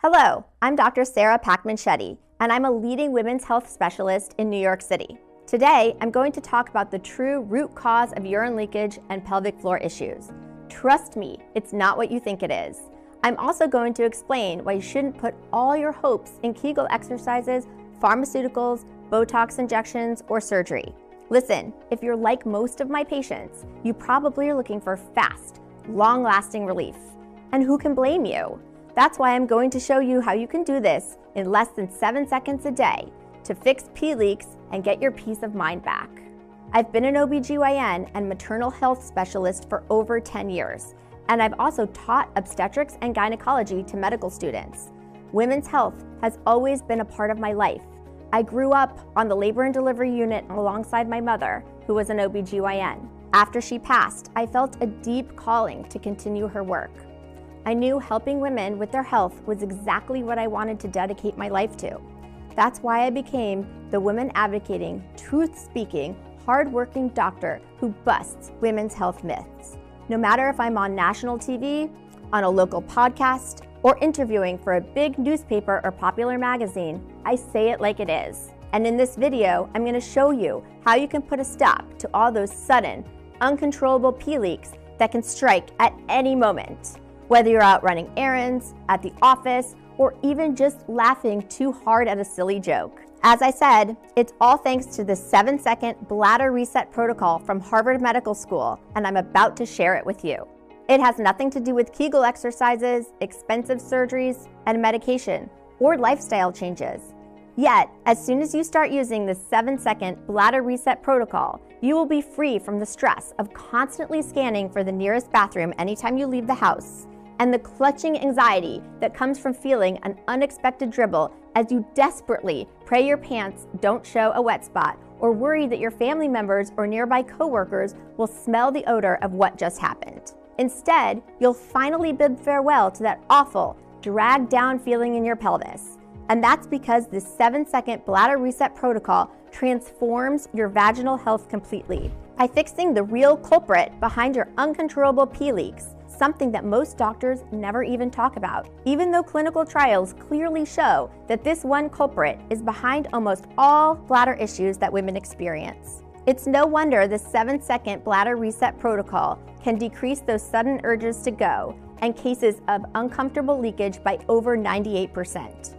Hello, I'm Dr. Sarah Packman-Shetty, and I'm a leading women's health specialist in New York City. Today, I'm going to talk about the true root cause of urine leakage and pelvic floor issues. Trust me, it's not what you think it is. I'm also going to explain why you shouldn't put all your hopes in Kegel exercises, pharmaceuticals, Botox injections, or surgery. Listen, if you're like most of my patients, you probably are looking for fast, long-lasting relief. And who can blame you? That's why I'm going to show you how you can do this in less than 7 seconds a day to fix pee leaks and get your peace of mind back. I've been an OBGYN and maternal health specialist for over 10 years, and I've also taught obstetrics and gynecology to medical students. Women's health has always been a part of my life. I grew up on the labor and delivery unit alongside my mother, who was an OBGYN. After she passed, I felt a deep calling to continue her work. I knew helping women with their health was exactly what I wanted to dedicate my life to. That's why I became the women advocating, truth-speaking, hard-working doctor who busts women's health myths. No matter if I'm on national TV, on a local podcast, or interviewing for a big newspaper or popular magazine, I say it like it is. And in this video, I'm going to show you how you can put a stop to all those sudden, uncontrollable pee leaks that can strike at any moment. Whether you're out running errands, at the office, or even just laughing too hard at a silly joke. As I said, it's all thanks to the 7-second bladder reset protocol from Harvard Medical School, and I'm about to share it with you. It has nothing to do with Kegel exercises, expensive surgeries, and medication, or lifestyle changes. Yet, as soon as you start using the 7-second bladder reset protocol, you will be free from the stress of constantly scanning for the nearest bathroom anytime you leave the house, and the clutching anxiety that comes from feeling an unexpected dribble as you desperately pray your pants don't show a wet spot or worry that your family members or nearby coworkers will smell the odor of what just happened. Instead, you'll finally bid farewell to that awful, dragged down feeling in your pelvis. And that's because this 7-second bladder reset protocol transforms your vaginal health completely by fixing the real culprit behind your uncontrollable pee leaks, something that most doctors never even talk about, even though clinical trials clearly show that this one culprit is behind almost all bladder issues that women experience. It's no wonder the 7-second bladder reset protocol can decrease those sudden urges to go and cases of uncomfortable leakage by over 98%.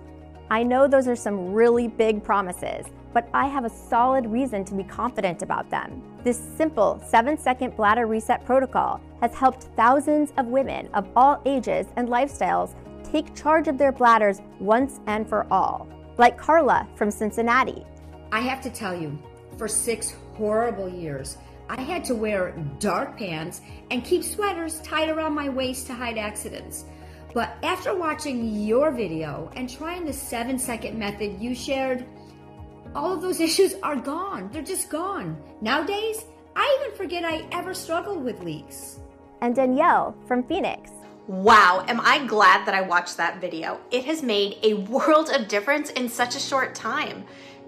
I know those are some really big promises, but I have a solid reason to be confident about them. This simple 7-second bladder reset protocol has helped thousands of women of all ages and lifestyles take charge of their bladders once and for all, like Carla from Cincinnati. I have to tell you, for 6 horrible years, I had to wear dark pants and keep sweaters tied around my waist to hide accidents. But after watching your video and trying the 7-second method you shared, all of those issues are gone. They're just gone. Nowadays, I even forget I ever struggled with leaks. And Danielle from Phoenix. Wow, am I glad that I watched that video. It has made a world of difference in such a short time.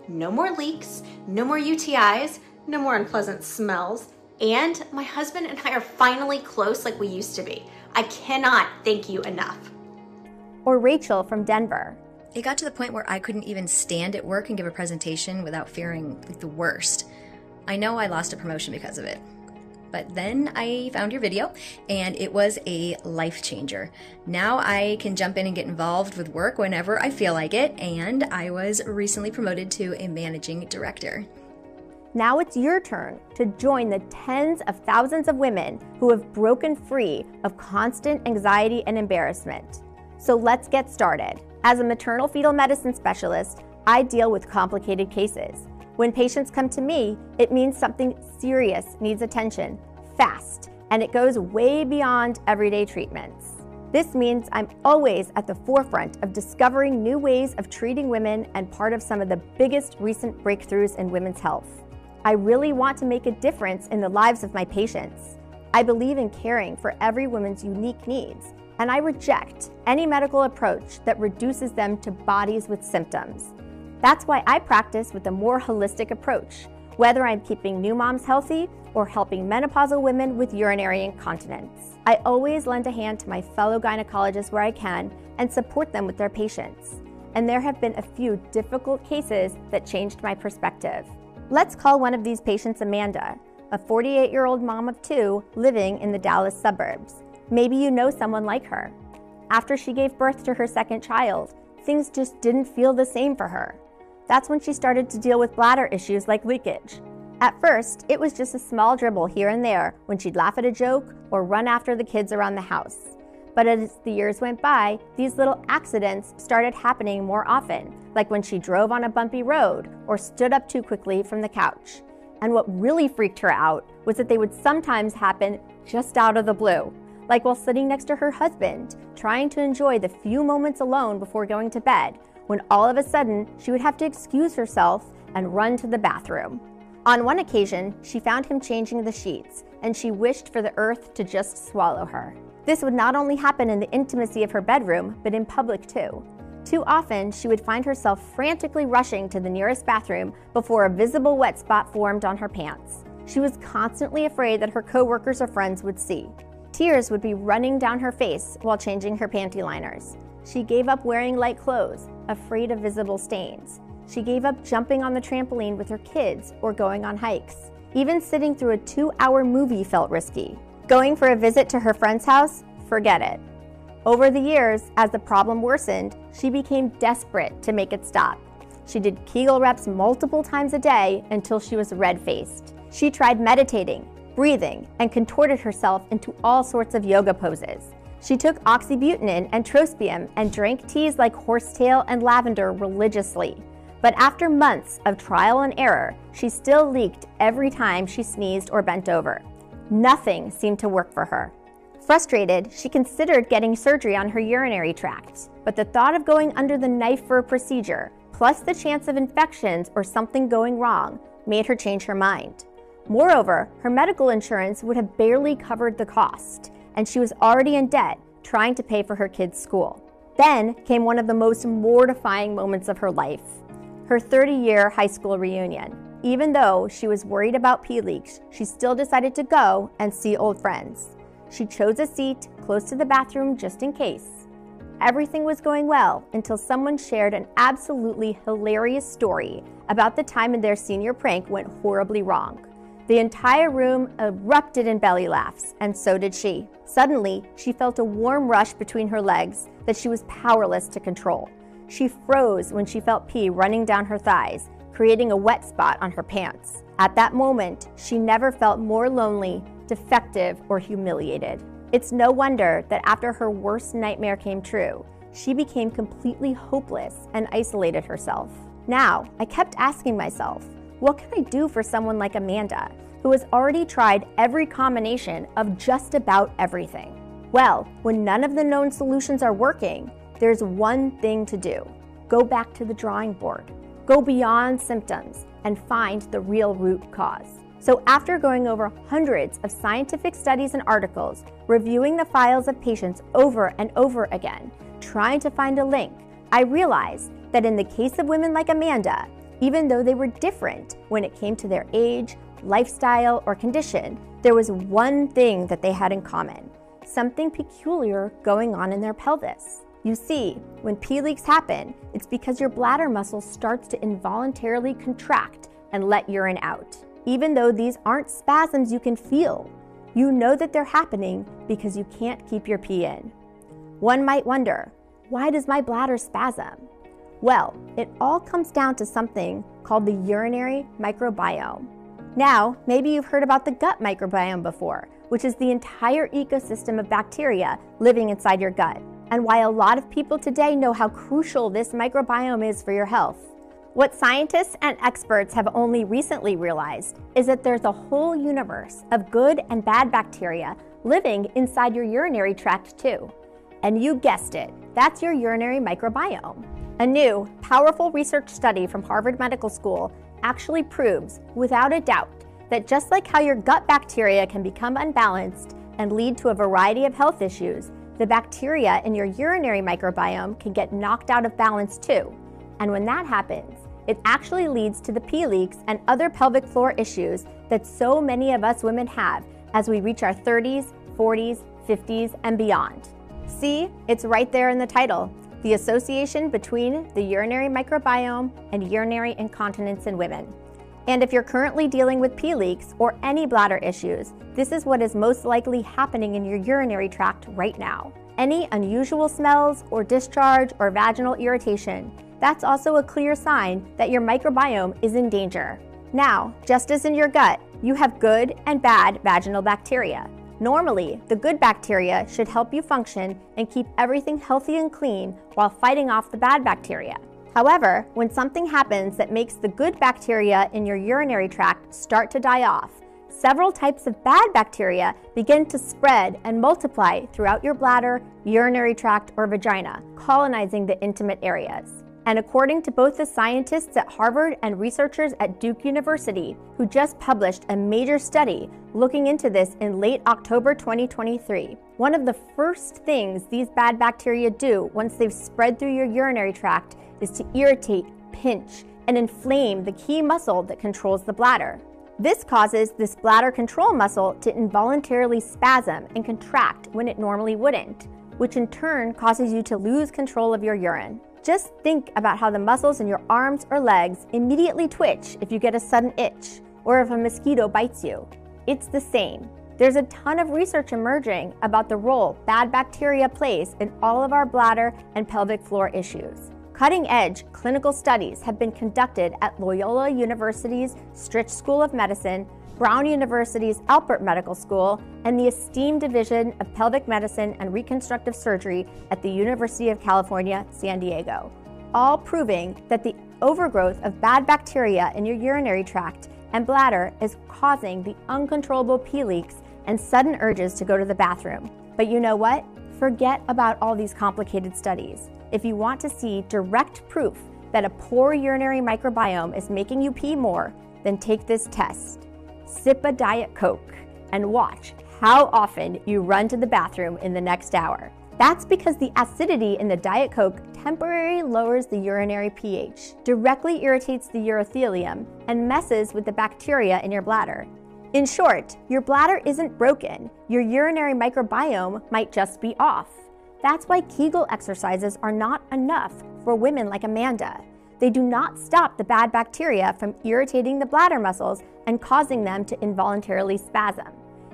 No more leaks, no more UTIs, no more unpleasant smells, and my husband and I are finally close like we used to be. I cannot thank you enough. Or Rachel from Denver. It got to the point where I couldn't even stand at work and give a presentation without fearing the worst. I know I lost a promotion because of it. But then I found your video and it was a life changer. Now I can jump in and get involved with work whenever I feel like it, and I was recently promoted to a managing director. Now it's your turn to join the tens of thousands of women who have broken free of constant anxiety and embarrassment. So let's get started. As a maternal fetal medicine specialist, I deal with complicated cases. When patients come to me, it means something serious needs attention, fast, and it goes way beyond everyday treatments. This means I'm always at the forefront of discovering new ways of treating women and part of some of the biggest recent breakthroughs in women's health. I really want to make a difference in the lives of my patients. I believe in caring for every woman's unique needs, and I reject any medical approach that reduces them to bodies with symptoms. That's why I practice with a more holistic approach, whether I'm keeping new moms healthy or helping menopausal women with urinary incontinence. I always lend a hand to my fellow gynecologists where I can and support them with their patients. And there have been a few difficult cases that changed my perspective. Let's call one of these patients Amanda, a 48-year-old mom of 2 living in the Dallas suburbs. Maybe you know someone like her. After she gave birth to her second child, things just didn't feel the same for her. That's when she started to deal with bladder issues like leakage. At first, it was just a small dribble here and there when she'd laugh at a joke or run after the kids around the house. But as the years went by, these little accidents started happening more often, like when she drove on a bumpy road or stood up too quickly from the couch. And what really freaked her out was that they would sometimes happen just out of the blue, like while sitting next to her husband, trying to enjoy the few moments alone before going to bed, when all of a sudden she would have to excuse herself and run to the bathroom. On one occasion, she found him changing the sheets, and she wished for the earth to just swallow her. This would not only happen in the intimacy of her bedroom, but in public too. Too often, she would find herself frantically rushing to the nearest bathroom before a visible wet spot formed on her pants. She was constantly afraid that her coworkers or friends would see. Tears would be running down her face while changing her panty liners. She gave up wearing light clothes, afraid of visible stains. She gave up jumping on the trampoline with her kids or going on hikes. Even sitting through a 2-hour movie felt risky. Going for a visit to her friend's house? Forget it. Over the years, as the problem worsened, she became desperate to make it stop. She did Kegel reps multiple times a day until she was red-faced. She tried meditating, breathing, and contorted herself into all sorts of yoga poses. She took oxybutynin and trospium and drank teas like horsetail and lavender religiously. But after months of trial and error, she still leaked every time she sneezed or bent over. Nothing seemed to work for her. Frustrated, she considered getting surgery on her urinary tract, but the thought of going under the knife for a procedure, plus the chance of infections or something going wrong, made her change her mind. Moreover, her medical insurance would have barely covered the cost, and she was already in debt, trying to pay for her kids' school. Then came one of the most mortifying moments of her life, her 30-year high school reunion. Even though she was worried about pee leaks, she still decided to go and see old friends. She chose a seat close to the bathroom just in case. Everything was going well until someone shared an absolutely hilarious story about the time in their senior prank went horribly wrong. The entire room erupted in belly laughs, and so did she. Suddenly, she felt a warm rush between her legs that she was powerless to control. She froze when she felt pee running down her thighs, creating a wet spot on her pants. At that moment, she never felt more lonely, defective, or humiliated. It's no wonder that after her worst nightmare came true, she became completely hopeless and isolated herself. Now, I kept asking myself, what can I do for someone like Amanda, who has already tried every combination of just about everything? Well, when none of the known solutions are working, there's one thing to do. Go back to the drawing board. Go beyond symptoms and find the real root cause. So after going over hundreds of scientific studies and articles, reviewing the files of patients over and over again, trying to find a link, I realized that in the case of women like Amanda, even though they were different when it came to their age, lifestyle, or condition, there was one thing that they had in common: something peculiar going on in their pelvis. You see, when pee leaks happen, it's because your bladder muscle starts to involuntarily contract and let urine out. Even though these aren't spasms you can feel, you know that they're happening because you can't keep your pee in. One might wonder, why does my bladder spasm? Well, it all comes down to something called the urinary microbiome. Now, maybe you've heard about the gut microbiome before, which is the entire ecosystem of bacteria living inside your gut, and why a lot of people today know how crucial this microbiome is for your health. What scientists and experts have only recently realized is that there's a whole universe of good and bad bacteria living inside your urinary tract too. And you guessed it, that's your urinary microbiome. A new, powerful research study from Harvard Medical School actually proves, without a doubt, that just like how your gut bacteria can become unbalanced and lead to a variety of health issues, the bacteria in your urinary microbiome can get knocked out of balance too. And when that happens, It actually leads to the pee leaks and other pelvic floor issues that so many of us women have as we reach our 30s, 40s, 50s, and beyond. See, it's right there in the title, the association between the urinary microbiome and urinary incontinence in women. And if you're currently dealing with pee leaks or any bladder issues, this is what is most likely happening in your urinary tract right now. Any unusual smells or discharge or vaginal irritation, that's also a clear sign that your microbiome is in danger. Now, just as in your gut, you have good and bad vaginal bacteria. Normally, the good bacteria should help you function and keep everything healthy and clean while fighting off the bad bacteria. However, when something happens that makes the good bacteria in your urinary tract start to die off, several types of bad bacteria begin to spread and multiply throughout your bladder, urinary tract, or vagina, colonizing the intimate areas. And according to both the scientists at Harvard and researchers at Duke University, who just published a major study looking into this in late October 2023, one of the first things these bad bacteria do once they've spread through your urinary tract is to irritate, pinch, and inflame the key muscle that controls the bladder. This causes this bladder control muscle to involuntarily spasm and contract when it normally wouldn't, which in turn causes you to lose control of your urine. Just think about how the muscles in your arms or legs immediately twitch if you get a sudden itch or if a mosquito bites you. It's the same. There's a ton of research emerging about the role bad bacteria plays in all of our bladder and pelvic floor issues. Cutting-edge clinical studies have been conducted at Loyola University's Stritch School of Medicine, Brown University's Alpert Medical School, and the esteemed Division of Pelvic Medicine and Reconstructive Surgery at the University of California, San Diego, all proving that the overgrowth of bad bacteria in your urinary tract and bladder is causing the uncontrollable pee leaks and sudden urges to go to the bathroom. But you know what? Forget about all these complicated studies. If you want to see direct proof that a poor urinary microbiome is making you pee more, then take this test. Sip a Diet Coke and watch how often you run to the bathroom in the next hour. That's because the acidity in the Diet Coke temporarily lowers the urinary pH, directly irritates the urothelium, and messes with the bacteria in your bladder. In short, your bladder isn't broken. Your urinary microbiome might just be off. That's why Kegel exercises are not enough for women like Amanda. They do not stop the bad bacteria from irritating the bladder muscles and causing them to involuntarily spasm.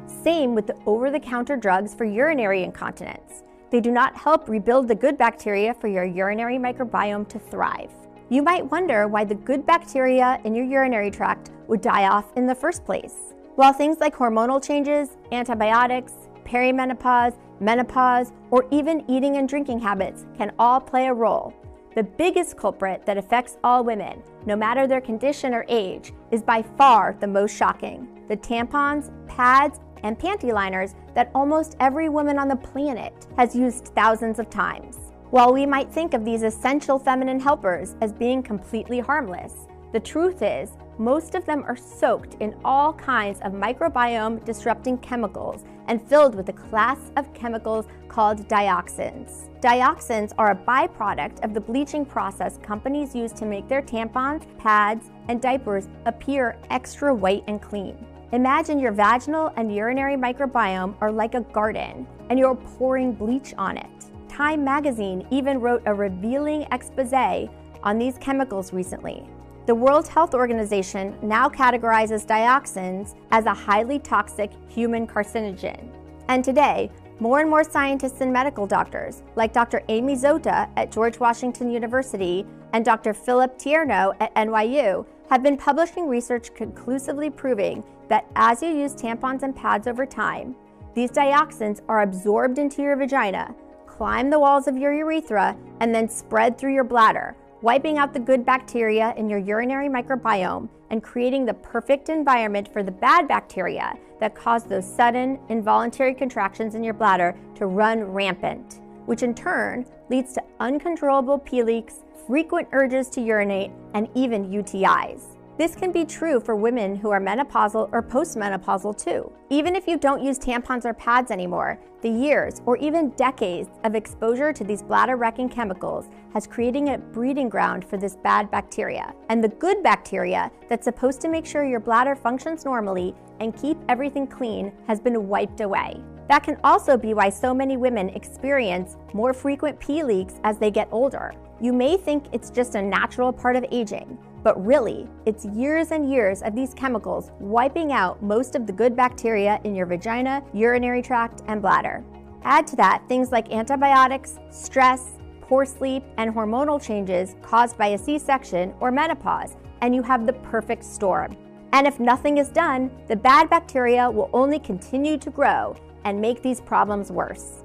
Same with the over-the-counter drugs for urinary incontinence. They do not help rebuild the good bacteria for your urinary microbiome to thrive. You might wonder why the good bacteria in your urinary tract would die off in the first place. While things like hormonal changes, antibiotics, perimenopause, menopause, or even eating and drinking habits can all play a role, the biggest culprit that affects all women, no matter their condition or age, is by far the most shocking: the tampons, pads, and panty liners that almost every woman on the planet has used thousands of times. While we might think of these essential feminine helpers as being completely harmless, the truth is, most of them are soaked in all kinds of microbiome-disrupting chemicals and filled with a class of chemicals called dioxins. Dioxins are a byproduct of the bleaching process companies use to make their tampons, pads, and diapers appear extra white and clean. Imagine your vaginal and urinary microbiome are like a garden, and you're pouring bleach on it. Time magazine even wrote a revealing exposé on these chemicals recently. The World Health Organization now categorizes dioxins as a highly toxic human carcinogen. And today, more and more scientists and medical doctors, like Dr. Amy Zota at George Washington University and Dr. Philip Tierno at NYU, have been publishing research conclusively proving that as you use tampons and pads over time, these dioxins are absorbed into your vagina, climb the walls of your urethra, and then spread through your bladder, wiping out the good bacteria in your urinary microbiome and creating the perfect environment for the bad bacteria that cause those sudden, involuntary contractions in your bladder to run rampant, which in turn leads to uncontrollable pee leaks, frequent urges to urinate, and even UTIs. This can be true for women who are menopausal or postmenopausal too. Even if you don't use tampons or pads anymore, the years or even decades of exposure to these bladder-wrecking chemicals has created a breeding ground for this bad bacteria. And the good bacteria that's supposed to make sure your bladder functions normally and keep everything clean has been wiped away. That can also be why so many women experience more frequent pee leaks as they get older. You may think it's just a natural part of aging, but really, it's years and years of these chemicals wiping out most of the good bacteria in your vagina, urinary tract, and bladder. Add to that things like antibiotics, stress, poor sleep, and hormonal changes caused by a C-section or menopause, and you have the perfect storm. And if nothing is done, the bad bacteria will only continue to grow and make these problems worse.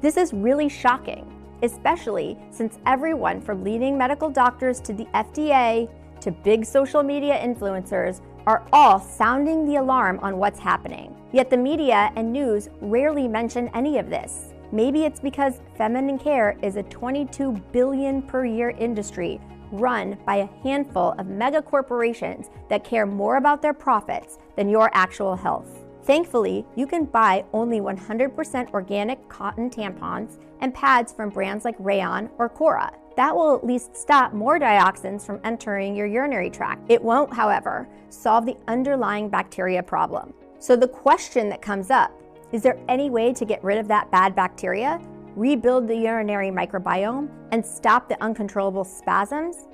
This is really shocking, especially since everyone from leading medical doctors to the FDA to big social media influencers are all sounding the alarm on what's happening. Yet the media and news rarely mention any of this. Maybe it's because feminine care is a $22 billion per year industry run by a handful of mega corporations that care more about their profits than your actual health. Thankfully, you can buy only 100% organic cotton tampons and pads from brands like Rayon or Cora. That will at least stop more dioxins from entering your urinary tract. It won't, however, solve the underlying bacteria problem. So the question that comes up, is there any way to get rid of that bad bacteria, rebuild the urinary microbiome, and stop the uncontrollable spasms?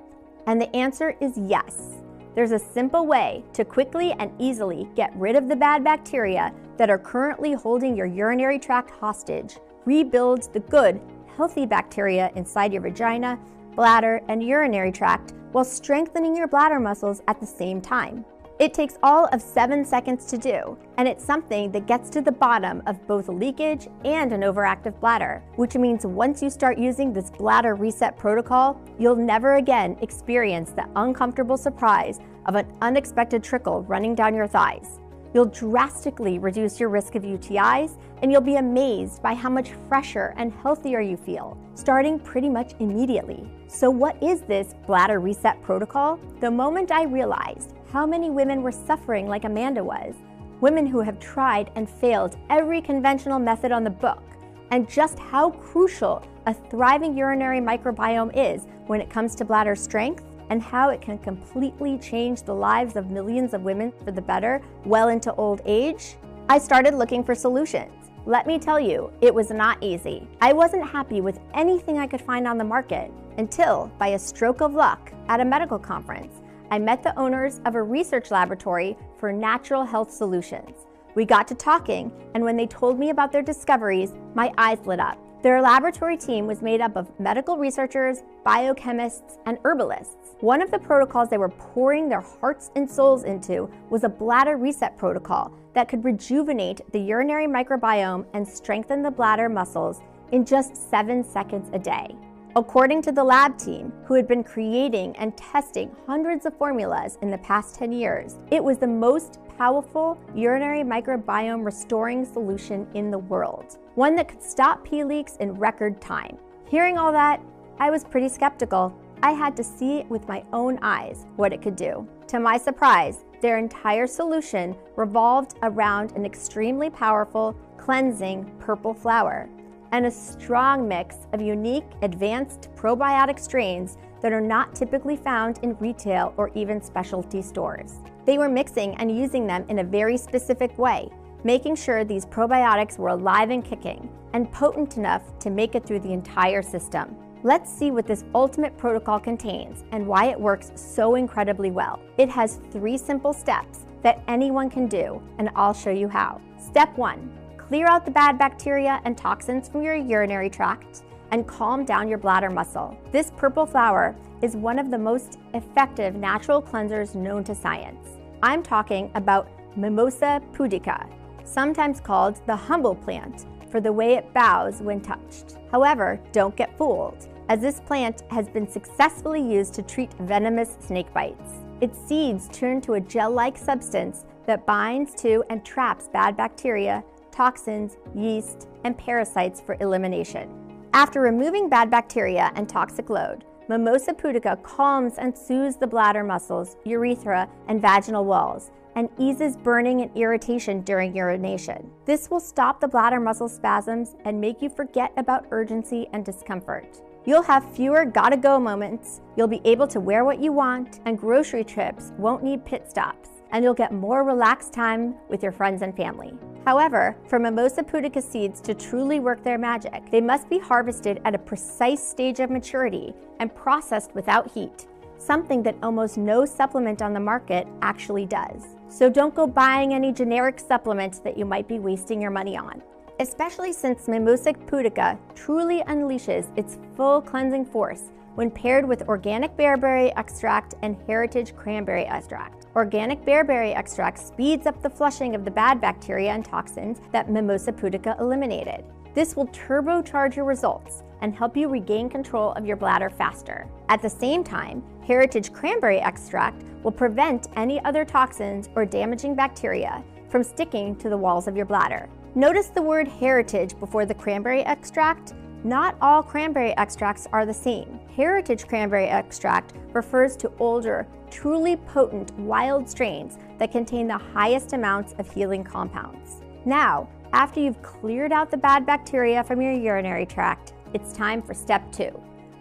And the answer is yes. There's a simple way to quickly and easily get rid of the bad bacteria that are currently holding your urinary tract hostage, rebuild the good, healthy bacteria inside your vagina, bladder, and urinary tract while strengthening your bladder muscles at the same time. It takes all of 7 seconds to do, and it's something that gets to the bottom of both leakage and an overactive bladder, which means once you start using this bladder reset protocol, you'll never again experience the uncomfortable surprise of an unexpected trickle running down your thighs. You'll drastically reduce your risk of UTIs, and you'll be amazed by how much fresher and healthier you feel, starting pretty much immediately. So what is this bladder reset protocol? The moment I realized how many women were suffering like Amanda was, women who have tried and failed every conventional method on the book, and just how crucial a thriving urinary microbiome is when it comes to bladder strength, and how it can completely change the lives of millions of women for the better well into old age, I started looking for solutions. Let me tell you, it was not easy. I wasn't happy with anything I could find on the market until, by a stroke of luck, at a medical conference, I met the owners of a research laboratory for natural health solutions. We got to talking, and when they told me about their discoveries, my eyes lit up. Their laboratory team was made up of medical researchers, biochemists, and herbalists. One of the protocols they were pouring their hearts and souls into was a bladder reset protocol that could rejuvenate the urinary microbiome and strengthen the bladder muscles in just 7 seconds a day. According to the lab team, who had been creating and testing hundreds of formulas in the past 10 years, it was the most powerful urinary microbiome restoring solution in the world, one that could stop pee leaks in record time. Hearing all that, I was pretty skeptical. I had to see it with my own eyes what it could do. To my surprise, their entire solution revolved around an extremely powerful, cleansing purple flower and a strong mix of unique, advanced probiotic strains that are not typically found in retail or even specialty stores. They were mixing and using them in a very specific way, making sure these probiotics were alive and kicking and potent enough to make it through the entire system. Let's see what this ultimate protocol contains and why it works so incredibly well. It has 3 simple steps that anyone can do, and I'll show you how. Step 1, clear out the bad bacteria and toxins from your urinary tract and calm down your bladder muscle. This purple flower is one of the most effective natural cleansers known to science. I'm talking about Mimosa pudica, sometimes called the humble plant for the way it bows when touched. However, don't get fooled, as this plant has been successfully used to treat venomous snake bites. Its seeds turn to a gel-like substance that binds to and traps bad bacteria, toxins, yeast, and parasites for elimination. After removing bad bacteria and toxic load, Mimosa pudica calms and soothes the bladder muscles, urethra, and vaginal walls, and eases burning and irritation during urination. This will stop the bladder muscle spasms and make you forget about urgency and discomfort. You'll have fewer gotta-go moments, you'll be able to wear what you want, and grocery trips won't need pit stops, and you'll get more relaxed time with your friends and family. However, for Mimosa pudica seeds to truly work their magic, they must be harvested at a precise stage of maturity and processed without heat, something that almost no supplement on the market actually does. So don't go buying any generic supplements that you might be wasting your money on, especially since Mimosa pudica truly unleashes its full cleansing force when paired with organic bearberry extract and heritage cranberry extract. Organic bearberry extract speeds up the flushing of the bad bacteria and toxins that Mimosa pudica eliminated. This will turbocharge your results and help you regain control of your bladder faster. At the same time, heritage cranberry extract will prevent any other toxins or damaging bacteria from sticking to the walls of your bladder. Notice the word heritage before the cranberry extract. Not all cranberry extracts are the same. Heritage cranberry extract refers to older, truly potent wild strains that contain the highest amounts of healing compounds. Now, after you've cleared out the bad bacteria from your urinary tract, it's time for step 2.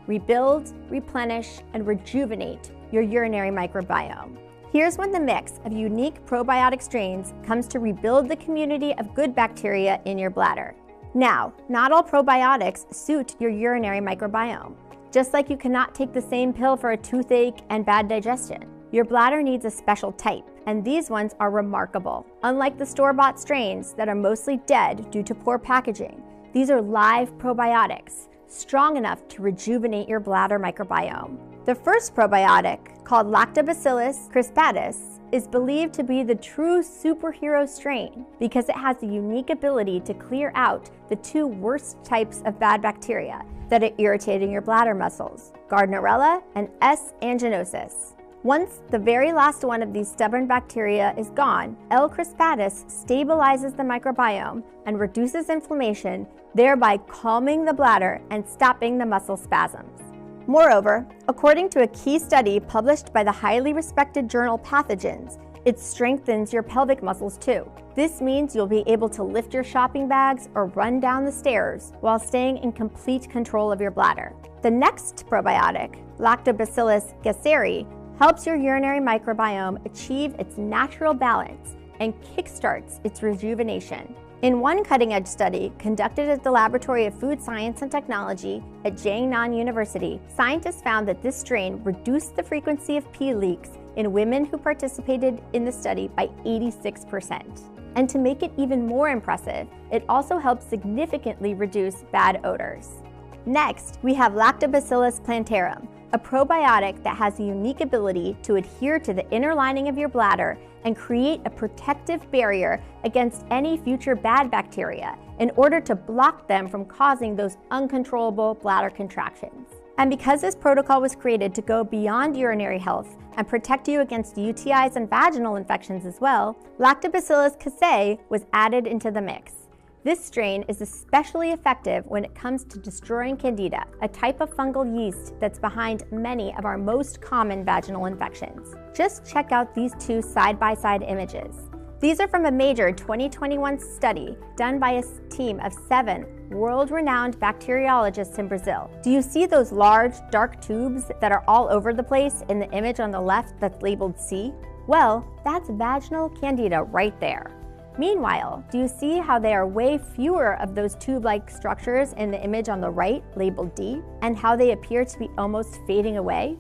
Rebuild, replenish, and rejuvenate your urinary microbiome. Here's when the mix of unique probiotic strains comes to rebuild the community of good bacteria in your bladder. Now, not all probiotics suit your urinary microbiome. Just like you cannot take the same pill for a toothache and bad digestion. Your bladder needs a special type, and these ones are remarkable. Unlike the store-bought strains that are mostly dead due to poor packaging, these are live probiotics, strong enough to rejuvenate your bladder microbiome. The first probiotic, called Lactobacillus crispatus, is believed to be the true superhero strain because it has the unique ability to clear out the 2 worst types of bad bacteria that are irritating your bladder muscles, Gardnerella and S. aeruginosus. Once the very last one of these stubborn bacteria is gone, L. crispatus stabilizes the microbiome and reduces inflammation, thereby calming the bladder and stopping the muscle spasms. Moreover, according to a key study published by the highly respected journal Pathogens, it strengthens your pelvic muscles too. This means you'll be able to lift your shopping bags or run down the stairs while staying in complete control of your bladder. The next probiotic, Lactobacillus gasseri, helps your urinary microbiome achieve its natural balance and kickstarts its rejuvenation. In one cutting-edge study conducted at the Laboratory of Food Science and Technology at Jiangnan University, scientists found that this strain reduced the frequency of pee leaks in women who participated in the study by 86%. And to make it even more impressive, it also helps significantly reduce bad odors. Next, we have Lactobacillus plantarum, a probiotic that has the unique ability to adhere to the inner lining of your bladder and create a protective barrier against any future bad bacteria in order to block them from causing those uncontrollable bladder contractions. And because this protocol was created to go beyond urinary health and protect you against UTIs and vaginal infections as well, Lactobacillus casei was added into the mix. This strain is especially effective when it comes to destroying Candida, a type of fungal yeast that's behind many of our most common vaginal infections. Just check out these 2 side-by-side images. These are from a major 2021 study done by a team of 7 world-renowned bacteriologists in Brazil. Do you see those large, dark tubes that are all over the place in the image on the left that's labeled C? Well, that's vaginal Candida right there. Meanwhile, do you see how there are way fewer of those tube-like structures in the image on the right, labeled D, and how they appear to be almost fading away?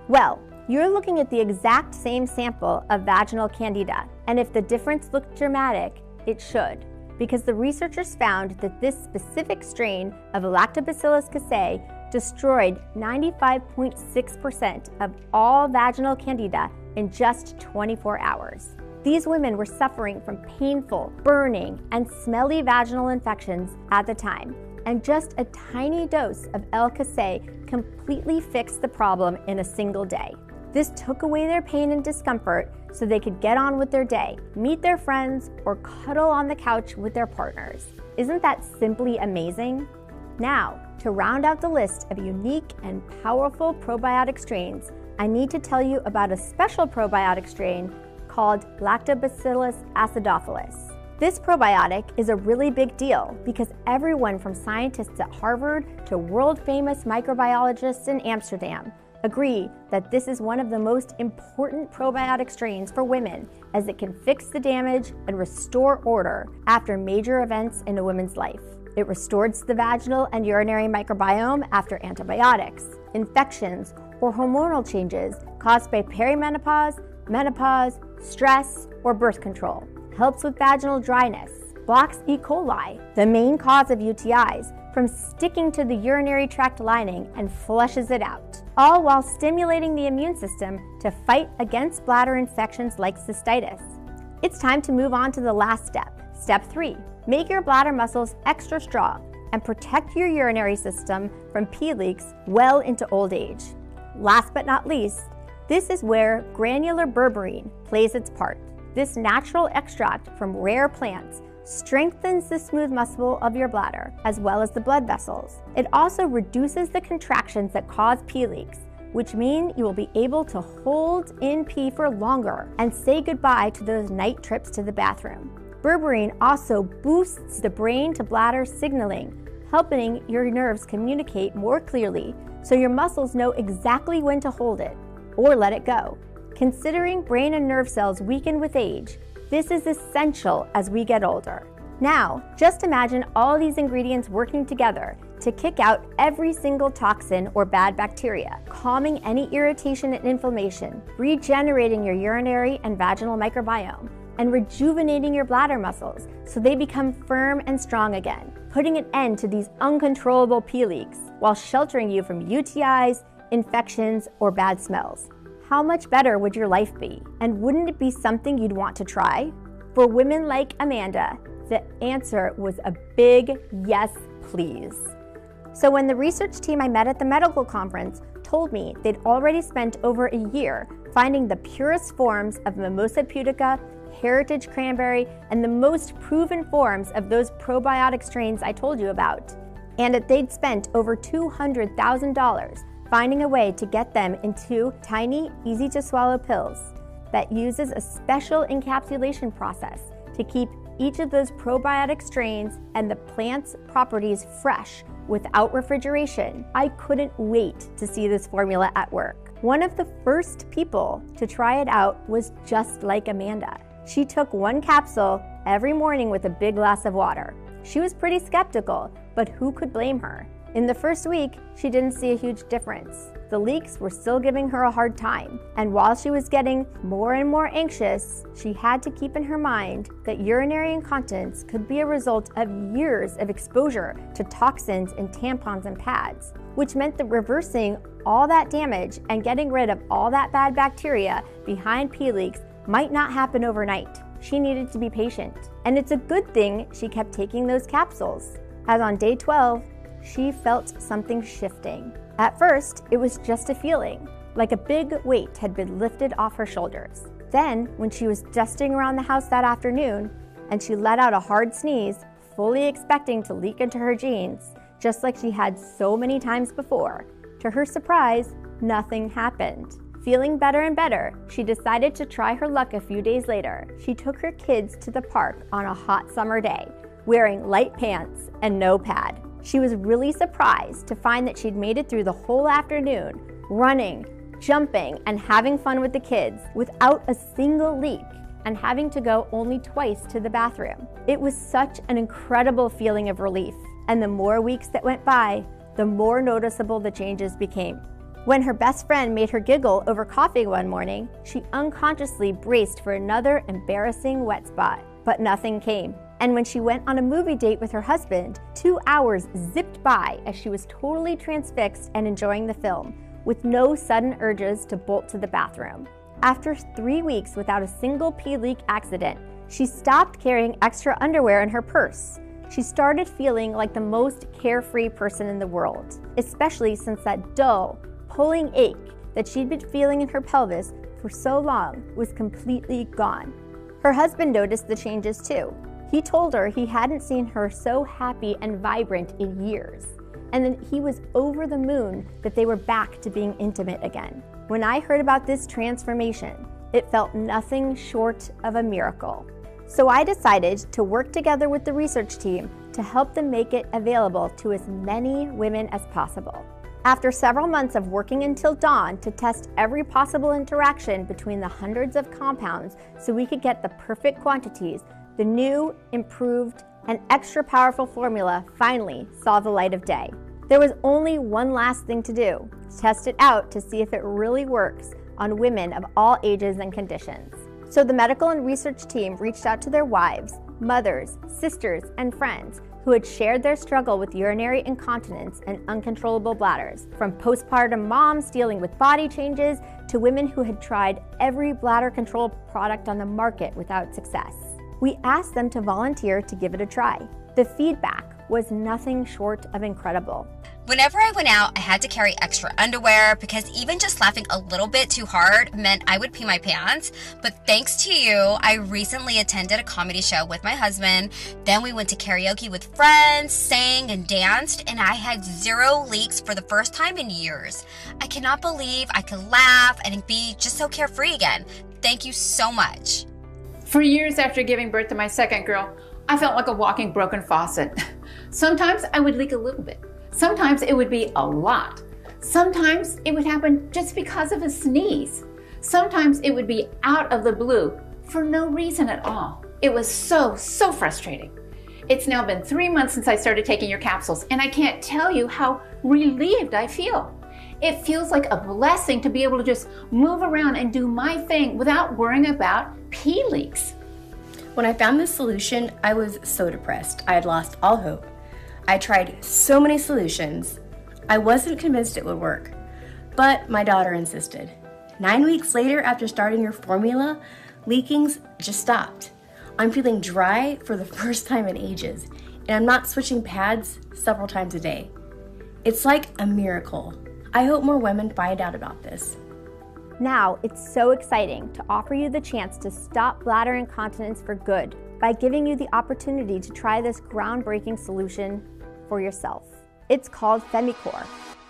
Well, you're looking at the exact same sample of vaginal Candida, and if the difference looked dramatic, it should, because the researchers found that this specific strain of Lactobacillus casei destroyed 95.6% of all vaginal Candida in just 24 hours. These women were suffering from painful, burning, and smelly vaginal infections at the time, and just a tiny dose of L. casei completely fixed the problem in a single day. This took away their pain and discomfort so they could get on with their day, meet their friends, or cuddle on the couch with their partners. Isn't that simply amazing? Now, To round out the list of unique and powerful probiotic strains, I need to tell you about a special probiotic strain called Lactobacillus acidophilus. This probiotic is a really big deal because everyone from scientists at Harvard to world-famous microbiologists in Amsterdam agree that this is one of the most important probiotic strains for women, as it can fix the damage and restore order after major events in a woman's life. It restores the vaginal and urinary microbiome after antibiotics, infections, or hormonal changes caused by perimenopause, menopause, stress, or birth control. Helps with vaginal dryness, blocks E. coli, the main cause of UTIs, from sticking to the urinary tract lining and flushes it out, all while stimulating the immune system to fight against bladder infections like cystitis. It's time to move on to the last step. Step 3. Make your bladder muscles extra strong and protect your urinary system from pee leaks well into old age. Last but not least, this is where granular berberine plays its part. This natural extract from rare plants strengthens the smooth muscle of your bladder, as well as the blood vessels. It also reduces the contractions that cause pee leaks, which mean you will be able to hold in pee for longer and say goodbye to those night trips to the bathroom. Berberine also boosts the brain to bladder signaling, helping your nerves communicate more clearly so your muscles know exactly when to hold it or let it go. Considering brain and nerve cells weaken with age, this is essential as we get older. Now, just imagine all these ingredients working together to kick out every single toxin or bad bacteria, calming any irritation and inflammation, regenerating your urinary and vaginal microbiome, and rejuvenating your bladder muscles so they become firm and strong again, putting an end to these uncontrollable pee leaks while sheltering you from UTIs, infections, or bad smells. How much better would your life be? And wouldn't it be something you'd want to try? For women like Amanda, the answer was a big yes, please. So when the research team I met at the medical conference told me they'd already spent over a year finding the purest forms of Mimosa pudica, heritage cranberry, and the most proven forms of those probiotic strains I told you about, and that they'd spent over $200,000 finding a way to get them into tiny, easy-to-swallow pills that uses a special encapsulation process to keep each of those probiotic strains and the plant's properties fresh without refrigeration. I couldn't wait to see this formula at work. One of the first people to try it out was just like Amanda. She took one capsule every morning with a big glass of water. She was pretty skeptical, but who could blame her? In the first week, she didn't see a huge difference. The leaks were still giving her a hard time, and while she was getting more and more anxious, she had to keep in her mind that urinary incontinence could be a result of years of exposure to toxins in tampons and pads, which meant that reversing all that damage and getting rid of all that bad bacteria behind pee leaks might not happen overnight. She needed to be patient, and it's a good thing she kept taking those capsules, as on day 12, she felt something shifting. At first, it was just a feeling, like a big weight had been lifted off her shoulders. Then, when she was dusting around the house that afternoon, and she let out a hard sneeze, fully expecting to leak into her jeans, just like she had so many times before, to her surprise, nothing happened. Feeling better and better, she decided to try her luck a few days later. She took her kids to the park on a hot summer day, wearing light pants and no pad. She was really surprised to find that she'd made it through the whole afternoon, running, jumping, and having fun with the kids without a single leak, and having to go only twice to the bathroom. It was such an incredible feeling of relief, and the more weeks that went by, the more noticeable the changes became. When her best friend made her giggle over coughing one morning, she unconsciously braced for another embarrassing wet spot, but nothing came. And when she went on a movie date with her husband, 2 hours zipped by as she was totally transfixed and enjoying the film, with no sudden urges to bolt to the bathroom. After 3 weeks without a single pee leak accident, she stopped carrying extra underwear in her purse. She started feeling like the most carefree person in the world, especially since that dull, pulling ache that she'd been feeling in her pelvis for so long was completely gone. Her husband noticed the changes too. He told her he hadn't seen her so happy and vibrant in years. and then he was over the moon that they were back to being intimate again. When I heard about this transformation, it felt nothing short of a miracle. So I decided to work together with the research team to help them make it available to as many women as possible. After several months of working until dawn to test every possible interaction between the hundreds of compounds so we could get the perfect quantities, the new, improved, and extra powerful formula finally saw the light of day. There was only one last thing to do: test it out to see if it really works on women of all ages and conditions. So the medical and research team reached out to their wives, mothers, sisters, and friends who had shared their struggle with urinary incontinence and uncontrollable bladders, from postpartum moms dealing with body changes to women who had tried every bladder control product on the market without success. We asked them to volunteer to give it a try. The feedback was nothing short of incredible. Whenever I went out, I had to carry extra underwear because even just laughing a little bit too hard meant I would pee my pants. But thanks to you, I recently attended a comedy show with my husband. Then we went to karaoke with friends, sang and danced, and I had 0 leaks for the first time in years. I cannot believe I could laugh and be just so carefree again. Thank you so much. For years after giving birth to my second girl, I felt like a walking broken faucet. Sometimes I would leak a little bit. Sometimes it would be a lot. Sometimes it would happen just because of a sneeze. Sometimes it would be out of the blue for no reason at all. It was so frustrating. It's now been 3 months since I started taking your capsules, and I can't tell you how relieved I feel. It feels like a blessing to be able to just move around and do my thing without worrying about pee leaks. When I found this solution, I was so depressed. I had lost all hope. I tried so many solutions. I wasn't convinced it would work, but my daughter insisted. 9 weeks later, after starting your formula, leakings just stopped. I'm feeling dry for the first time in ages, and I'm not switching pads several times a day. It's like a miracle. I hope more women find out about this. Now, it's so exciting to offer you the chance to stop bladder incontinence for good by giving you the opportunity to try this groundbreaking solution for yourself. It's called Femicor,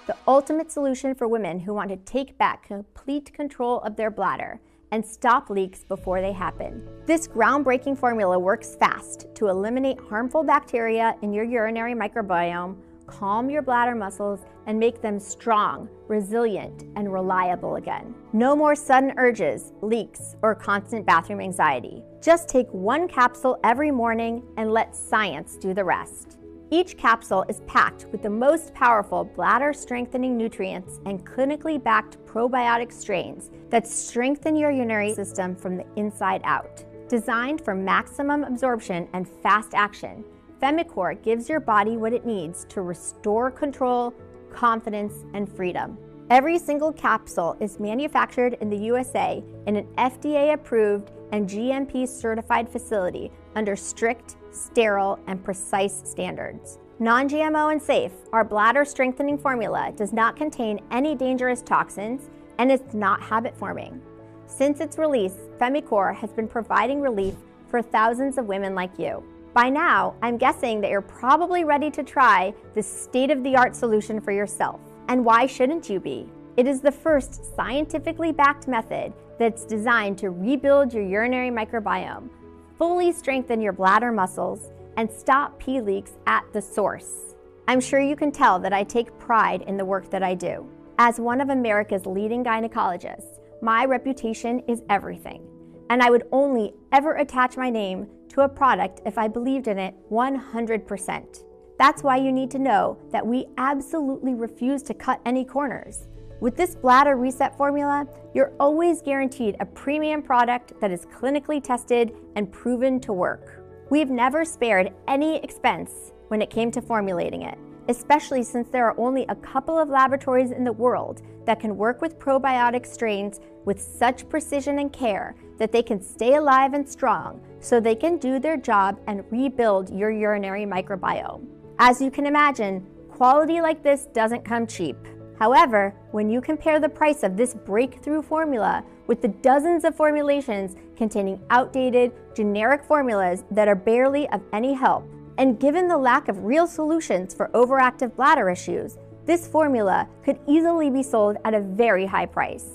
the ultimate solution for women who want to take back complete control of their bladder and stop leaks before they happen. This groundbreaking formula works fast to eliminate harmful bacteria in your urinary microbiome, calm your bladder muscles, and make them strong, resilient, and reliable again. No more sudden urges, leaks, or constant bathroom anxiety. Just take 1 capsule every morning and let science do the rest. Each capsule is packed with the most powerful bladder-strengthening nutrients and clinically backed probiotic strains that strengthen your urinary system from the inside out. Designed for maximum absorption and fast action, Femicor gives your body what it needs to restore control, confidence, and freedom. Every single capsule is manufactured in the USA in an FDA-approved and GMP-certified facility under strict, sterile, and precise standards. Non-GMO and safe, our bladder-strengthening formula does not contain any dangerous toxins and is not habit-forming. Since its release, Femicor has been providing relief for thousands of women like you. By now, I'm guessing that you're probably ready to try this state-of-the-art solution for yourself. And why shouldn't you be? It is the first scientifically backed method that's designed to rebuild your urinary microbiome, fully strengthen your bladder muscles, and stop pee leaks at the source. I'm sure you can tell that I take pride in the work that I do. As one of America's leading gynecologists, my reputation is everything, and I would only ever attach my name to a product if I believed in it 100%. That's why you need to know that we absolutely refuse to cut any corners. With this bladder reset formula, you're always guaranteed a premium product that is clinically tested and proven to work. We've never spared any expense when it came to formulating it, especially since there are only a couple of laboratories in the world that can work with probiotic strains with such precision and care that they can stay alive and strong so they can do their job and rebuild your urinary microbiome. As you can imagine, quality like this doesn't come cheap. However, when you compare the price of this breakthrough formula with the dozens of formulations containing outdated, generic formulas that are barely of any help, And given the lack of real solutions for overactive bladder issues, this formula could easily be sold at a very high price.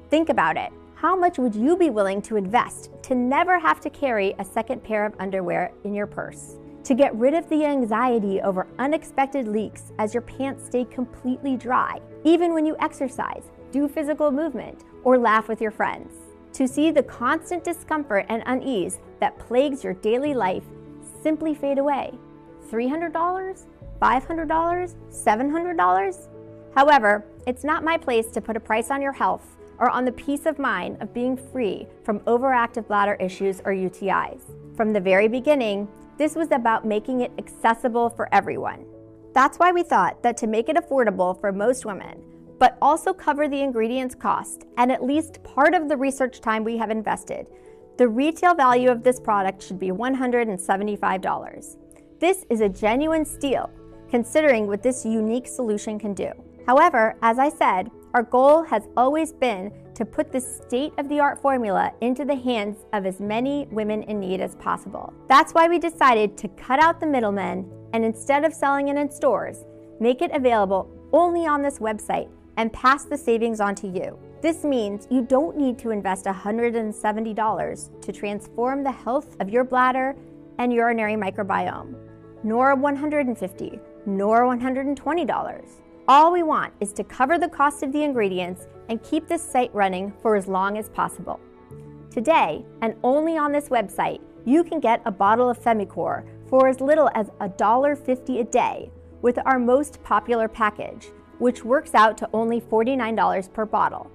Think about it. How much would you be willing to invest to never have to carry a second pair of underwear in your purse? To get rid of the anxiety over unexpected leaks as your pants stay completely dry, even when you exercise, do physical movement, or laugh with your friends? To see the constant discomfort and unease that plagues your daily life simply fade away? $300? $500? $700? However, it's not my place to put a price on your health or on the peace of mind of being free from overactive bladder issues or UTIs. From the very beginning, this was about making it accessible for everyone. That's why we thought that to make it affordable for most women, but also cover the ingredients cost and at least part of the research time we have invested, the retail value of this product should be $175. This is a genuine steal, considering what this unique solution can do. However, as I said, our goal has always been to put this state-of-the-art formula into the hands of as many women in need as possible. That's why we decided to cut out the middlemen and instead of selling it in stores, make it available only on this website and pass the savings on to you. This means you don't need to invest $170 to transform the health of your bladder and urinary microbiome, nor $150, nor $120. All we want is to cover the cost of the ingredients and keep this site running for as long as possible. Today, and only on this website, you can get a bottle of Femicor for as little as $1.50 a day with our most popular package, which works out to only $49 per bottle.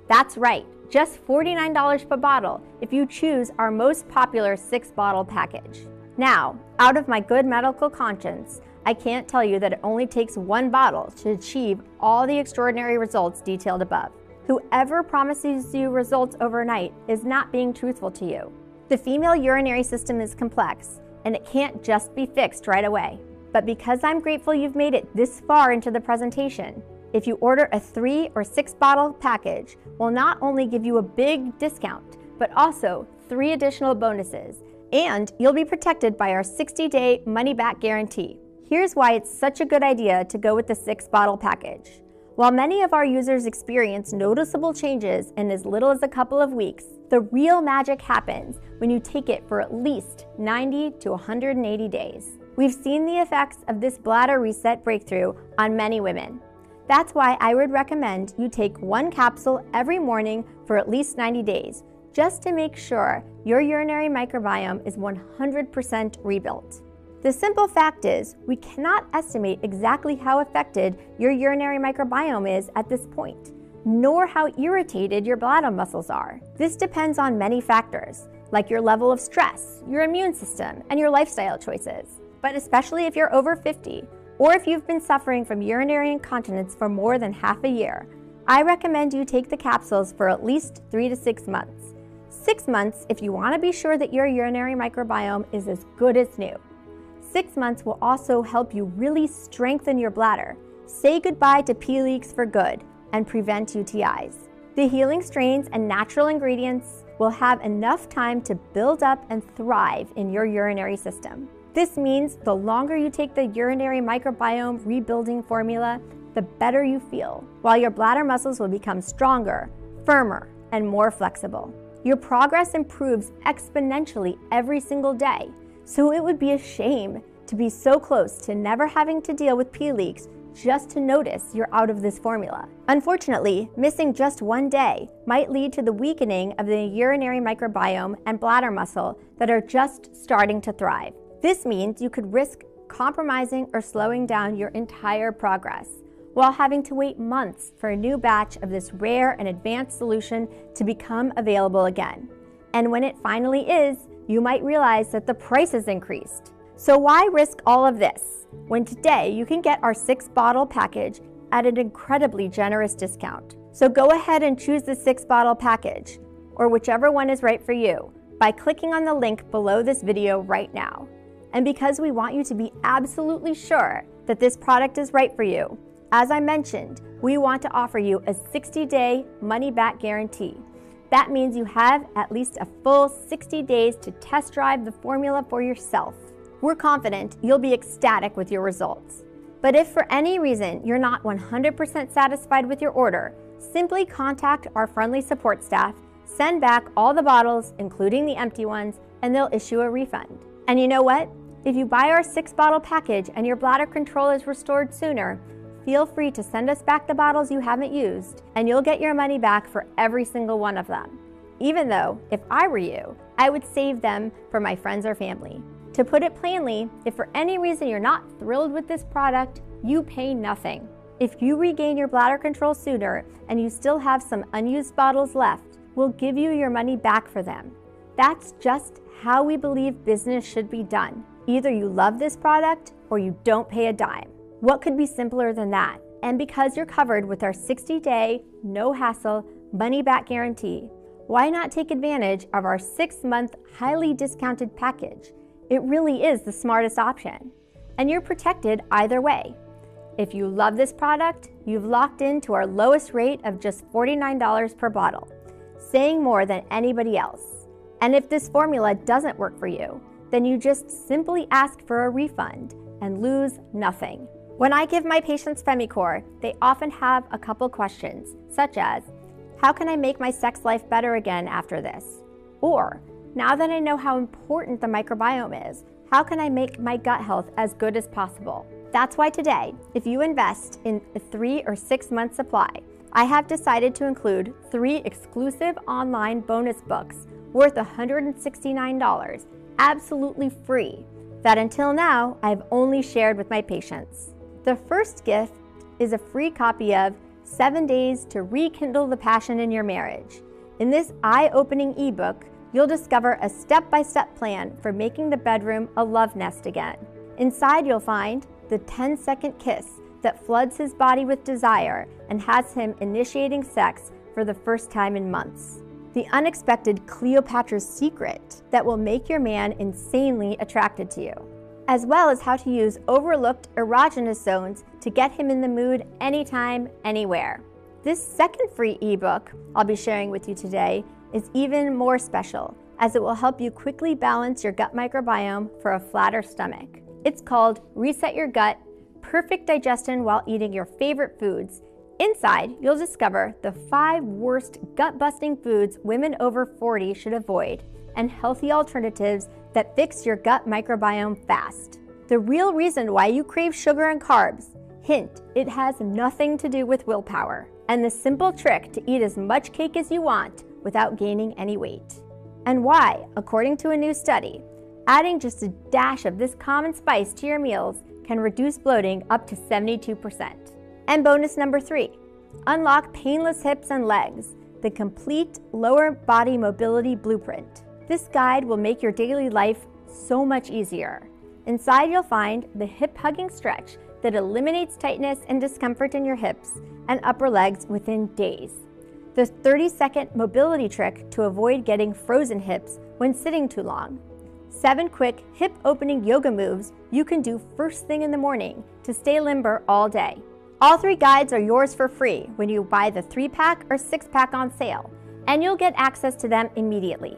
That's right, just $49 per bottle if you choose our most popular 6-bottle package. Now, out of my good medical conscience, I can't tell you that it only takes 1 bottle to achieve all the extraordinary results detailed above. Whoever promises you results overnight is not being truthful to you. The female urinary system is complex, and it can't just be fixed right away. But because I'm grateful you've made it this far into the presentation, if you order a 3 or 6 bottle package, we'll not only give you a big discount, but also 3 additional bonuses, and you'll be protected by our 60-day money-back guarantee. Here's why it's such a good idea to go with the 6-bottle package. While many of our users experience noticeable changes in as little as a couple of weeks, the real magic happens when you take it for at least 90 to 180 days. We've seen the effects of this bladder reset breakthrough on many women. That's why I would recommend you take 1 capsule every morning for at least 90 days, just to make sure your urinary microbiome is 100% rebuilt. The simple fact is, we cannot estimate exactly how affected your urinary microbiome is at this point, nor how irritated your bladder muscles are. This depends on many factors, like your level of stress, your immune system, and your lifestyle choices. But especially if you're over 50, or if you've been suffering from urinary incontinence for more than half a year, I recommend you take the capsules for at least 3 to 6 months. 6 months if you want to be sure that your urinary microbiome is as good as new. 6 months will also help you really strengthen your bladder, say goodbye to pee leaks for good, and prevent UTIs. The healing strains and natural ingredients will have enough time to build up and thrive in your urinary system. This means the longer you take the urinary microbiome rebuilding formula, the better you feel, while your bladder muscles will become stronger, firmer, and more flexible. Your progress improves exponentially every single day, so it would be a shame to be so close to never having to deal with pee leaks just to notice you're out of this formula. Unfortunately, missing just 1 day might lead to the weakening of the urinary microbiome and bladder muscle that are just starting to thrive. This means you could risk compromising or slowing down your entire progress, while having to wait months for a new batch of this rare and advanced solution to become available again. And when it finally is, you might realize that the price has increased. So why risk all of this when today you can get our 6-bottle package at an incredibly generous discount? So go ahead and choose the 6-bottle package, or whichever one is right for you, by clicking on the link below this video right now. And because we want you to be absolutely sure that this product is right for you, as I mentioned, we want to offer you a 60-day money-back guarantee. That means you have at least a full 60 days to test drive the formula for yourself. We're confident you'll be ecstatic with your results. But if for any reason you're not 100% satisfied with your order, simply contact our friendly support staff, send back all the bottles, including the empty ones, and they'll issue a refund. And you know what? If you buy our 6-bottle package and your bladder control is restored sooner, feel free to send us back the bottles you haven't used, and you'll get your money back for every single one of them. Even though, if I were you, I would save them for my friends or family. To put it plainly, if for any reason you're not thrilled with this product, you pay nothing. If you regain your bladder control sooner and you still have some unused bottles left, we'll give you your money back for them. That's just how we believe business should be done. Either you love this product or you don't pay a dime. What could be simpler than that? And because you're covered with our 60-day, no-hassle, money-back guarantee, why not take advantage of our 6-month, highly discounted package? It really is the smartest option. And you're protected either way. If you love this product, you've locked into our lowest rate of just $49 per bottle, saying more than anybody else. And if this formula doesn't work for you, then you just simply ask for a refund and lose nothing. When I give my patients Femicor, they often have a couple questions, such as, how can I make my sex life better again after this? Or, now that I know how important the microbiome is, how can I make my gut health as good as possible? That's why today, if you invest in a 3 or 6 month supply, I have decided to include 3 exclusive online bonus books worth $169, absolutely free, that until now I've only shared with my patients. The first gift is a free copy of 7 Days to Rekindle the Passion in Your Marriage. In this eye-opening ebook, you'll discover a step-by-step plan for making the bedroom a love nest again. Inside you'll find the 10-second kiss that floods his body with desire and has him initiating sex for the first time in months. The unexpected Cleopatra's secret that will make your man insanely attracted to you, as well as how to use overlooked erogenous zones to get him in the mood anytime, anywhere. This second free ebook I'll be sharing with you today is even more special, as it will help you quickly balance your gut microbiome for a flatter stomach. It's called Reset Your Gut, Perfect Digestion While Eating Your Favorite Foods. Inside, you'll discover the 5 worst gut-busting foods women over 40 should avoid, and healthy alternatives that fix your gut microbiome fast. The real reason why you crave sugar and carbs. Hint, it has nothing to do with willpower. And the simple trick to eat as much cake as you want without gaining any weight. And why, according to a new study, adding just a dash of this common spice to your meals can reduce bloating up to 72%. And bonus number 3, unlock painless hips and legs, the complete lower body mobility blueprint. This guide will make your daily life so much easier. Inside you'll find the hip hugging stretch that eliminates tightness and discomfort in your hips and upper legs within days. The 30-second mobility trick to avoid getting frozen hips when sitting too long. 7 quick hip opening yoga moves you can do first thing in the morning to stay limber all day. All 3 guides are yours for free when you buy the 3-pack or 6-pack on sale, and you'll get access to them immediately.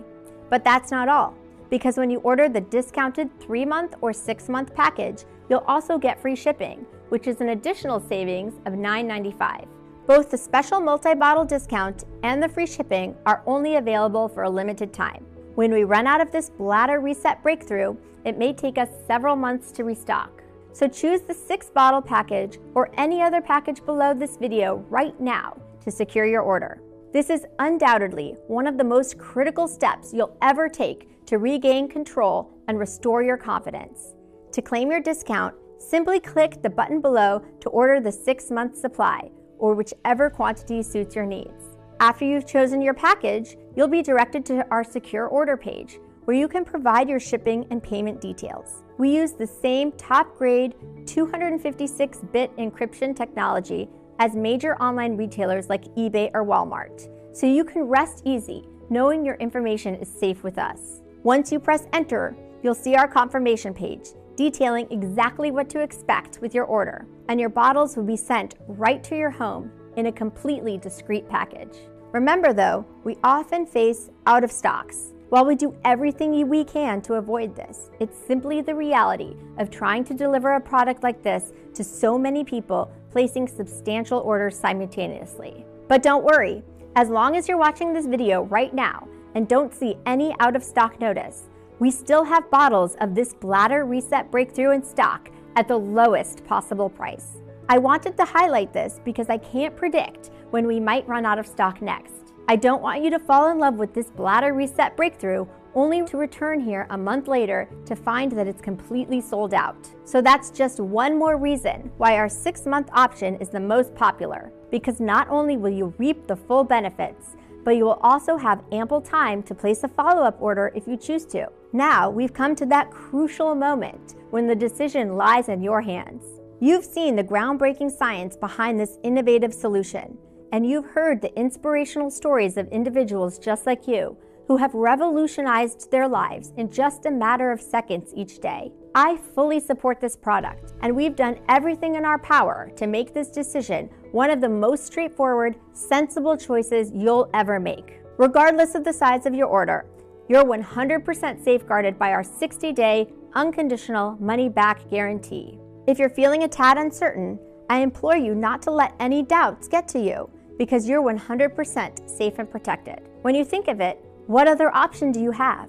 But that's not all, because when you order the discounted 3-month or 6-month package, you'll also get free shipping, which is an additional savings of $9.95. Both the special multi-bottle discount and the free shipping are only available for a limited time. When we run out of this bladder reset breakthrough, it may take us several months to restock. So choose the 6-bottle package or any other package below this video right now to secure your order. This is undoubtedly one of the most critical steps you'll ever take to regain control and restore your confidence. To claim your discount, simply click the button below to order the 6-month supply, or whichever quantity suits your needs. After you've chosen your package, you'll be directed to our secure order page, where you can provide your shipping and payment details. We use the same top-grade 256-bit encryption technology as major online retailers like eBay or Walmart, so you can rest easy knowing your information is safe with us. Once you press enter, you'll see our confirmation page detailing exactly what to expect with your order, and your bottles will be sent right to your home in a completely discreet package. Remember though, we often face out of stocks, While we do everything we can to avoid this, it's simply the reality of trying to deliver a product like this to so many people, placing substantial orders simultaneously. But don't worry, as long as you're watching this video right now and don't see any out-of-stock notice, we still have bottles of this Bladder Reset Breakthrough in stock at the lowest possible price. I wanted to highlight this because I can't predict when we might run out of stock next. I don't want you to fall in love with this Bladder Reset Breakthrough only to return here a month later to find that it's completely sold out. So that's just one more reason why our 6-month option is the most popular, because not only will you reap the full benefits, but you will also have ample time to place a follow-up order if you choose to. Now we've come to that crucial moment when the decision lies in your hands. You've seen the groundbreaking science behind this innovative solution, and you've heard the inspirational stories of individuals just like you who have revolutionized their lives in just a matter of seconds each day. I fully support this product, and we've done everything in our power to make this decision one of the most straightforward, sensible choices you'll ever make. Regardless of the size of your order, you're 100% safeguarded by our 60-day unconditional money-back guarantee. If you're feeling a tad uncertain, I implore you not to let any doubts get to you, because you're 100% safe and protected. When you think of it, what other option do you have?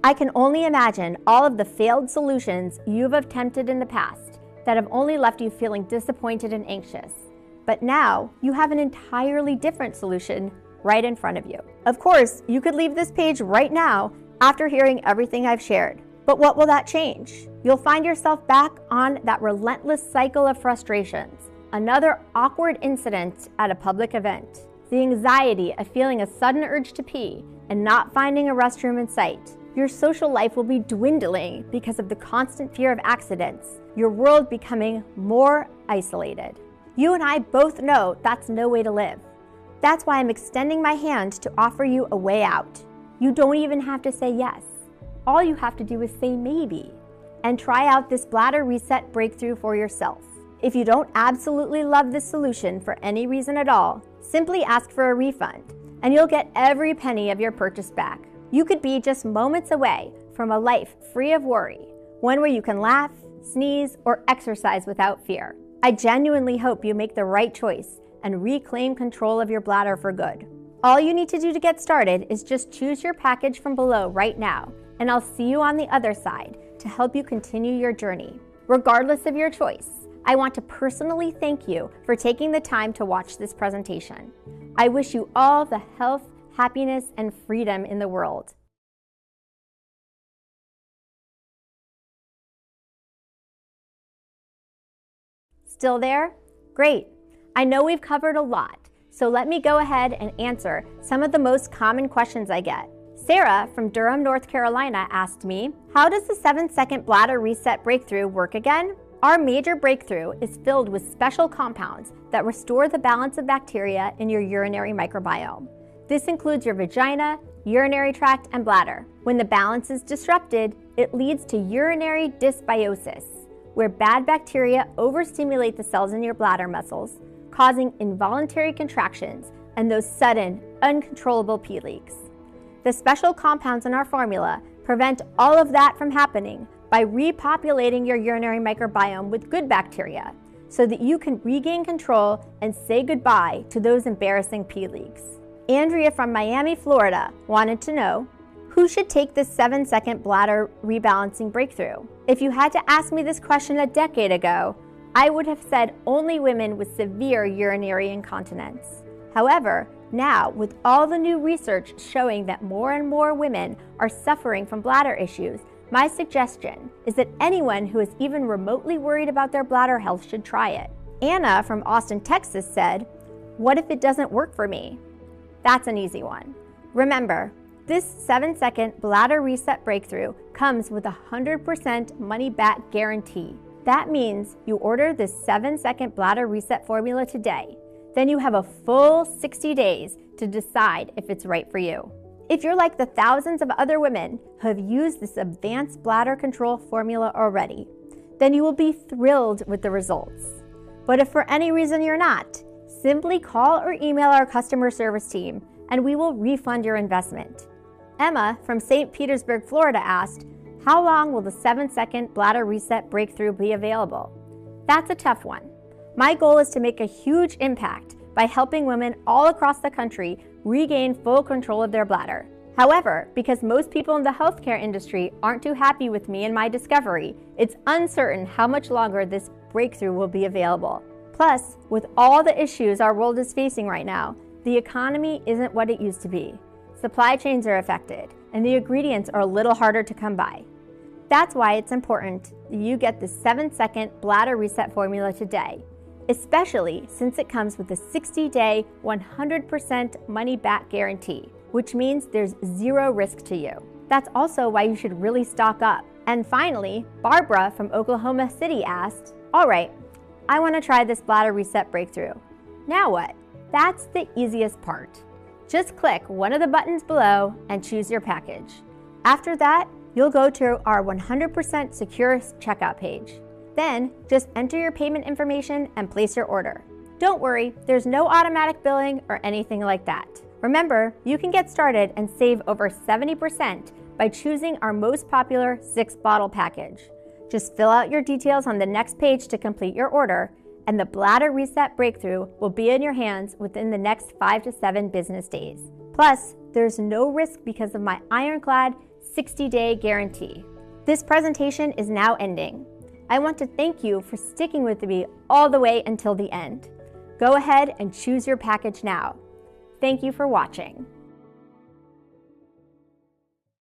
I can only imagine all of the failed solutions you've attempted in the past that have only left you feeling disappointed and anxious. But now you have an entirely different solution right in front of you. Of course, you could leave this page right now after hearing everything I've shared. But what will that change? You'll find yourself back on that relentless cycle of frustrations, another awkward incident at a public event, the anxiety of feeling a sudden urge to pee and not finding a restroom in sight. Your social life will be dwindling because of the constant fear of accidents, your world becoming more isolated. You and I both know that's no way to live. That's why I'm extending my hand to offer you a way out. You don't even have to say yes. All you have to do is say maybe and try out this Bladder Reset Breakthrough for yourself. If you don't absolutely love this solution for any reason at all, simply ask for a refund and you'll get every penny of your purchase back. You could be just moments away from a life free of worry, one where you can laugh, sneeze, or exercise without fear. I genuinely hope you make the right choice and reclaim control of your bladder for good. All you need to do to get started is just choose your package from below right now, and I'll see you on the other side to help you continue your journey. Regardless of your choice, I want to personally thank you for taking the time to watch this presentation. I wish you all the health, happiness, and freedom in the world. Still there? Great. I know we've covered a lot, so let me go ahead and answer some of the most common questions I get. Sarah from Durham, North Carolina asked me, how does the 7-second Bladder Reset Breakthrough work again? Our major breakthrough is filled with special compounds that restore the balance of bacteria in your urinary microbiome. This includes your vagina, urinary tract, and bladder. When the balance is disrupted, it leads to urinary dysbiosis, where bad bacteria overstimulate the cells in your bladder muscles, causing involuntary contractions and those sudden, uncontrollable pee leaks. The special compounds in our formula prevent all of that from happening by repopulating your urinary microbiome with good bacteria so that you can regain control and say goodbye to those embarrassing pee leaks. Andrea from Miami, Florida wanted to know, who should take this 7-second bladder rebalancing breakthrough? If you had to ask me this question a decade ago, I would have said only women with severe urinary incontinence. However, now, with all the new research showing that more and more women are suffering from bladder issues, my suggestion is that anyone who is even remotely worried about their bladder health should try it. Anna from Austin, Texas said, what if it doesn't work for me? That's an easy one. Remember, this 7-second Bladder Reset Breakthrough comes with a 100% money-back guarantee. That means you order this 7-second Bladder Reset formula today. Then you have a full 60 days to decide if it's right for you. If you're like the thousands of other women who have used this advanced bladder control formula already, then you will be thrilled with the results. But if for any reason you're not, simply call or email our customer service team and we will refund your investment. Emma from St. Petersburg, Florida asked, how long will the 7-second bladder reset breakthrough be available? That's a tough one. My goal is to make a huge impact by helping women all across the country regain full control of their bladder. However, because most people in the healthcare industry aren't too happy with me and my discovery, it's uncertain how much longer this breakthrough will be available. Plus, with all the issues our world is facing right now, the economy isn't what it used to be. Supply chains are affected, and the ingredients are a little harder to come by. That's why it's important that you get the 7-second bladder reset formula today, especially since it comes with a 60-day, 100% money-back guarantee, which means there's zero risk to you. That's also why you should really stock up. And finally, Barbara from Oklahoma City asked, all right, I want to try this bladder reset breakthrough. Now what? That's the easiest part. Just click one of the buttons below and choose your package. After that, you'll go to our 100% secure checkout page. Then, just enter your payment information and place your order. Don't worry, there's no automatic billing or anything like that. Remember, you can get started and save over 70% by choosing our most popular 6-bottle package. Just fill out your details on the next page to complete your order, and the bladder reset breakthrough will be in your hands within the next 5 to 7 business days. Plus, there's no risk because of my ironclad 60-day guarantee. This presentation is now ending. I want to thank you for sticking with me all the way until the end. Go ahead and choose your package now. Thank you for watching.